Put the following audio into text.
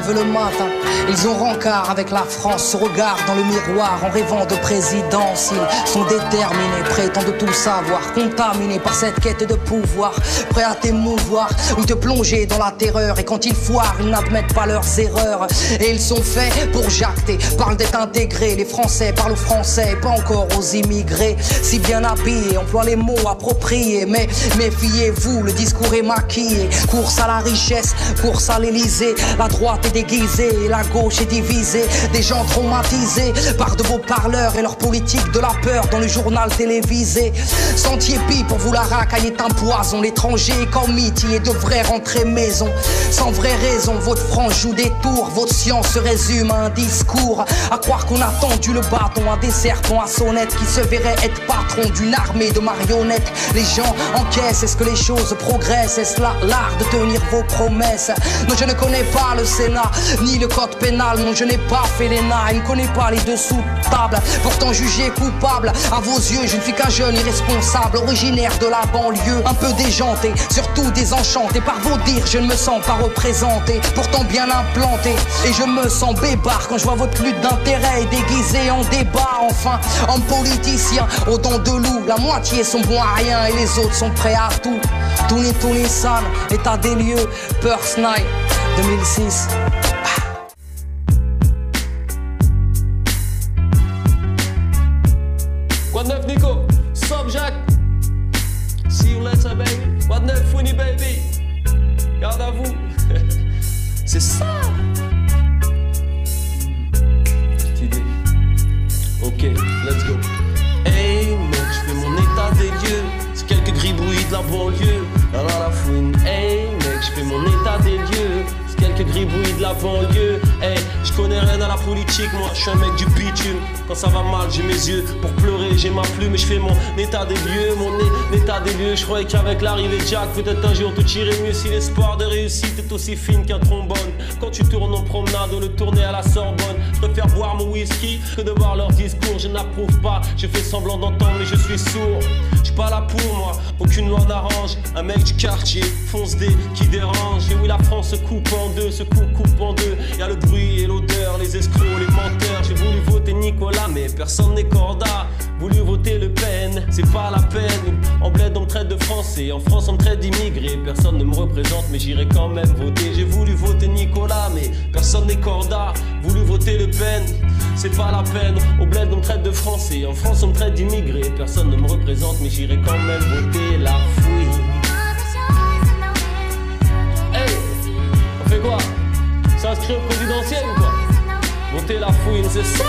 lèvent le matin. Ils ont rencard avec la France, se regardent dans le miroir en rêvant de présidence. Ils sont déterminés, prétendent tout savoir, contaminés par cette quête de pouvoir, prêts à t'émouvoir ou te plonger dans la terreur. Et quand ils foirent, ils n'admettent pas leurs erreurs. Et ils sont faits pour jacter, parlent d'être intégrés. Les Français parlent aux Français, pas encore aux immigrés. Si bien habillés, emploient les mots appropriés. Mais méfiez-vous, le discours est maquillé. Course à la richesse, course à l'Élysée. La droite est déguisée et la gauche est divisée. Des gens traumatisés par de beaux parleurs et leur politique de la peur dans le journal télévisé. Sentier pis pour vous la racaille est un poison. L'étranger est comme Mitty et devrait rentrer maison. Sans vraie raison, votre France joue des tours. Votre science se résume à un discours. À croire qu'on a tendu le bâton à des serpents à sonnette qui se verraient être patron d'une armée de marionnettes. Les gens encaissent, est-ce que les choses progressent? Est-ce là l'art de tenir vos promesses? Non, je ne connais pas le Sénat, ni le code pénal. Non, je n'ai pas fait l'ENA et ne connais pas les dessous de table. Pourtant jugé coupable, à vos yeux, je ne suis qu'un jeune irresponsable, originaire de la banlieue, un peu déjanté, surtout désenchanté. Par vos dires, je ne me sens pas représenté, pourtant bien implanté. Et je me sens bébard quand je vois votre lutte d'intérêt déguisée en débat. Enfin, homme politicien, aux dents de loup, la moitié sont bons à rien et les autres sont prêts à tout. Tony San, état des lieux, Perth Night 2006. Quoi de neuf Nico? Sup Jacques? See you later baby. Quoi de neuf Winnie baby? Garde à vous. C'est ça. Petite idée. Ok, let's go. Hey mec, je fais mon état des lieux. C'est quelques gribouillis de la banlieue. La fouine. Hey mec, je fais mon état des lieux. C'est quelques gribouillis de la banlieue. Hey, je connais rien à la politique, moi je suis un mec du bitume. Quand ça va mal, j'ai mes yeux pour pleurer, j'ai ma plume et je fais mon état des lieux, mon état des lieux. Je croyais qu'avec l'arrivée de Jack, peut-être un jour tout irait mieux si l'espoir de réussite est aussi fine qu'un trombone. Quand tu tournes en promenade ou le tourner à la Sorbonne, je préfère boire mon whisky que de voir leur discours. Je n'approuve pas, je fais semblant d'entendre mais je suis sourd. Je suis pas là pour moi, aucune loi n'arrange. Un mec du quartier, fonce des qui dérange. Et oui, la France se coupe en deux, se coupe en deux. Y'a le bruit et l'odeur, les escrocs, les menteurs. J'ai voulu voter Nicolas, mais personne n'est corda. Voulu voter Le Pen, c'est pas la peine. En bled on me traite de français, en France on me traite d'immigré. Personne ne me représente, mais j'irai quand même voter. J'ai voulu voter Nicolas, mais personne n'est corda. Voulu voter Le Pen, c'est pas la peine. Au bled on me traite de français, en France on me traite d'immigré. Personne ne me représente, mais j'irai quand même voter la fouille. Hey, on fait quoi? S'inscrire au présidentiel ou quoi? Voter la fouine, c'est ça.